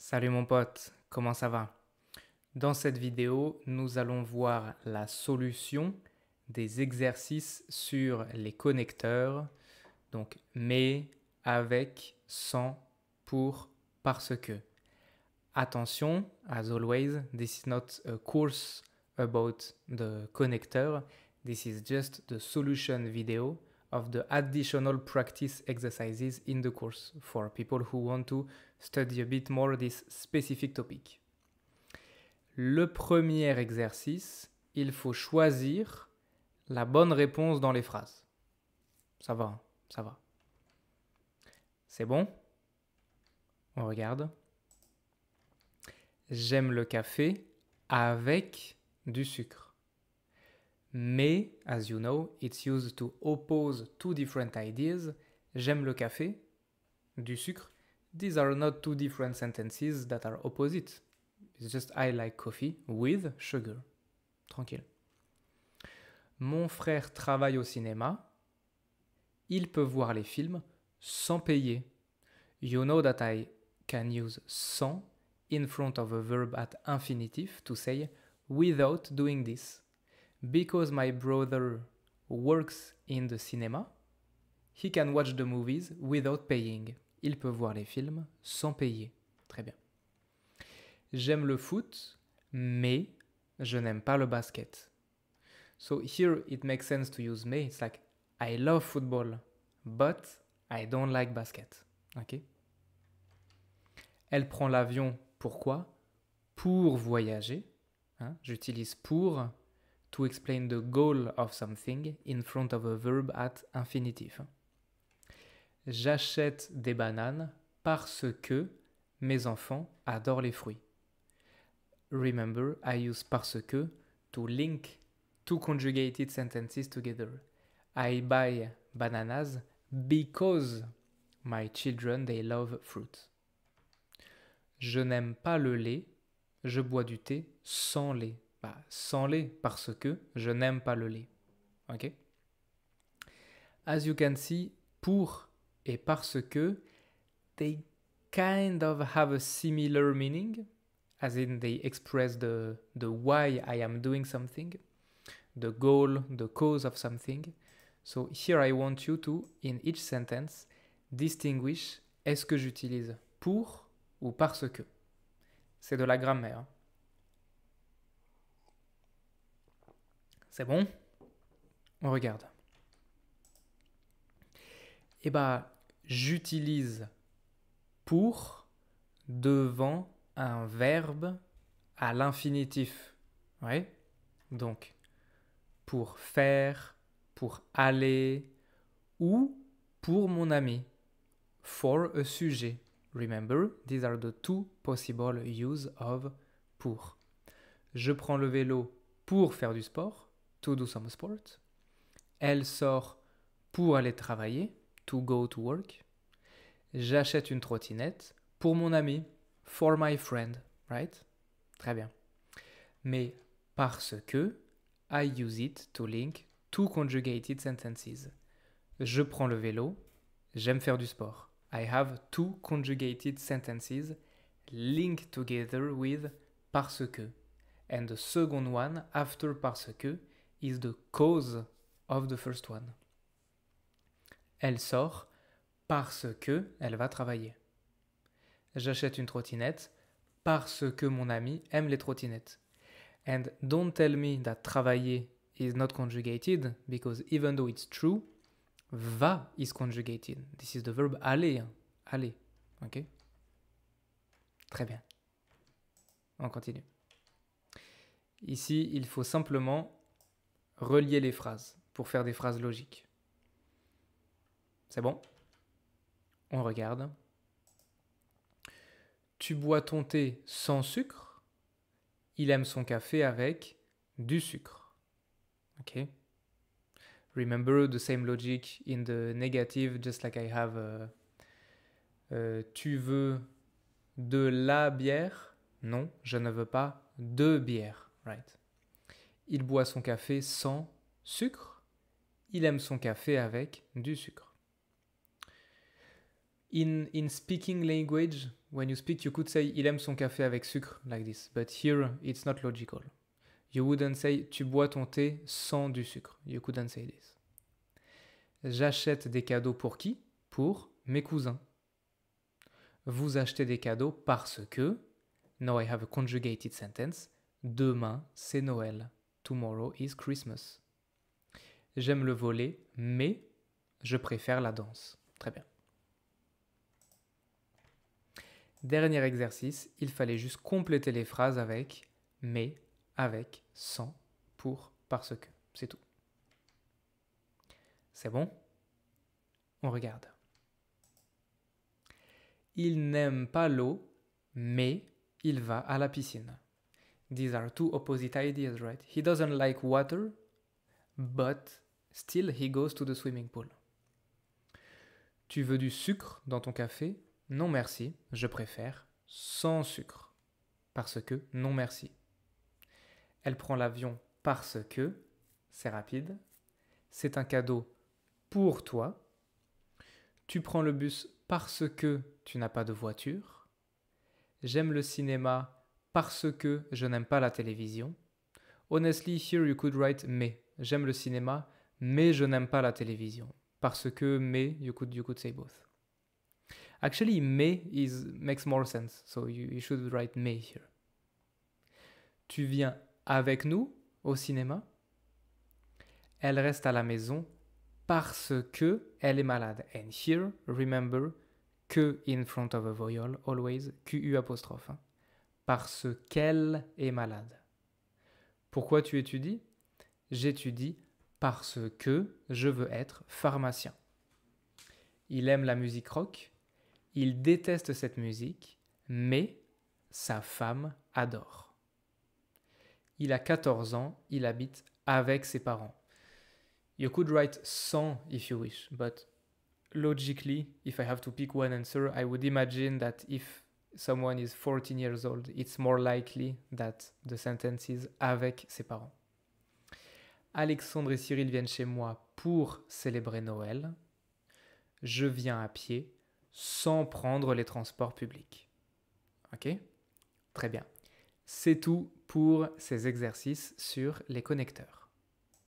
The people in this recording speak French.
Salut mon pote, comment ça va? Dans cette vidéo, nous allons voir la solution des exercices sur les connecteurs, donc mais, avec, sans, pour, parce que. Attention, as always, this is not a course about the connector, this is just the solution video of the additional practice exercises in the course for people who want to study a bit more this specific topic. Le premier exercice, il faut choisir la bonne réponse dans les phrases. Ça va, hein, ça va. C'est bon? On regarde. J'aime le café avec du sucre. Mais, as you know, it's used to oppose two different ideas. J'aime le café, du sucre. These are not two different sentences that are opposite. It's just I like coffee with sugar. Tranquille. Mon frère travaille au cinéma. Il peut voir les films sans payer. You know that I can use sans in front of a verb at infinitive to say without doing this. Because my brother works in the cinema, he can watch the movies without paying. Il peut voir les films sans payer. Très bien. J'aime le foot, mais je n'aime pas le basket. So here it makes sense to use mais. It's like I love football, but I don't like basket. Ok? Elle prend l'avion, pourquoi? Pour voyager. Hein? J'utilise pour to explain the goal of something in front of a verb at infinitive. J'achète des bananes parce que mes enfants adorent les fruits. Remember, I use parce que to link two conjugated sentences together. I buy bananas because my children, they love fruit. Je n'aime pas le lait, je bois du thé sans lait. Sans lait parce que je n'aime pas le lait. Ok? As you can see, pour et parce que, they kind of have a similar meaning, as in they express the why I am doing something, the goal, the cause of something. So here I want you to, in each sentence, distinguish est-ce que j'utilise pour ou parce que. C'est de la grammaire. Hein. C'est bon? On regarde. Eh bien, j'utilise pour devant un verbe à l'infinitif. Ouais? Donc, pour faire, pour aller ou pour mon ami. For a sujet. Remember, these are the two possible use of pour. Je prends le vélo pour faire du sport, to do some sport. Elle sort pour aller travailler, to go to work. J'achète une trottinette pour mon ami, for my friend, right? Très bien. Mais parce que, I use it to link two conjugated sentences. Je prends le vélo, j'aime faire du sport. I have two conjugated sentences linked together with parce que. And the second one, after parce que, is the cause of the first one. Elle sort parce que elle va travailler. J'achète une trottinette parce que mon ami aime les trottinettes. And don't tell me that travailler is not conjugated, because even though it's true, va is conjugated. This is the verb aller. Aller. Ok? Très bien. On continue. Ici, il faut simplement relier les phrases pour faire des phrases logiques. C'est bon? On regarde. Tu bois ton thé sans sucre. Il aime son café avec du sucre. Ok? Remember the same logic in the negative, just like I have tu veux de la bière? Non, je ne veux pas de bière. Right. Il boit son café sans sucre. Il aime son café avec du sucre. In speaking language, when you speak, you could say il aime son café avec sucre, like this. But here, it's not logical. You wouldn't say tu bois ton thé sans du sucre. You couldn't say this. J'achète des cadeaux pour qui? Pour mes cousins. Vous achetez des cadeaux parce que, now I have a conjugated sentence, demain c'est Noël. Tomorrow is Christmas. J'aime le volley, mais je préfère la danse. Très bien. Dernier exercice, il fallait juste compléter les phrases avec mais, avec, sans, pour, parce que. C'est tout. C'est bon? On regarde. Il n'aime pas l'eau, mais il va à la piscine. These are two opposite ideas, right? He doesn't like water, but still he goes to the swimming pool. Tu veux du sucre dans ton café? Non merci, je préfère sans sucre. Parce que non merci. Elle prend l'avion parce que, c'est rapide, c'est un cadeau pour toi. Tu prends le bus parce que tu n'as pas de voiture. J'aime le cinéma parce que je n'aime pas la télévision. Honestly, here you could write mais. J'aime le cinéma, mais je n'aime pas la télévision. Parce que mais, you could say both. Actually, mais makes more sense, so you should write mais here. Tu viens avec nous au cinéma? Elle reste à la maison parce que elle est malade. And here, remember, que in front of a vowel, always, QU apostrophe. Hein. Parce qu'elle est malade. Pourquoi tu étudies? J'étudie parce que je veux être pharmacien. Il aime la musique rock. Il déteste cette musique, mais sa femme adore. Il a 14 ans, il habite avec ses parents. You could write sans if you wish, but logically, if I have to pick one answer, I would imagine that if someone is 14 years old, it's more likely that the sentence is avec ses parents. Alexandre et Cyril viennent chez moi pour célébrer Noël. Je viens à pied sans prendre les transports publics. Ok? Très bien. C'est tout pour ces exercices sur les connecteurs.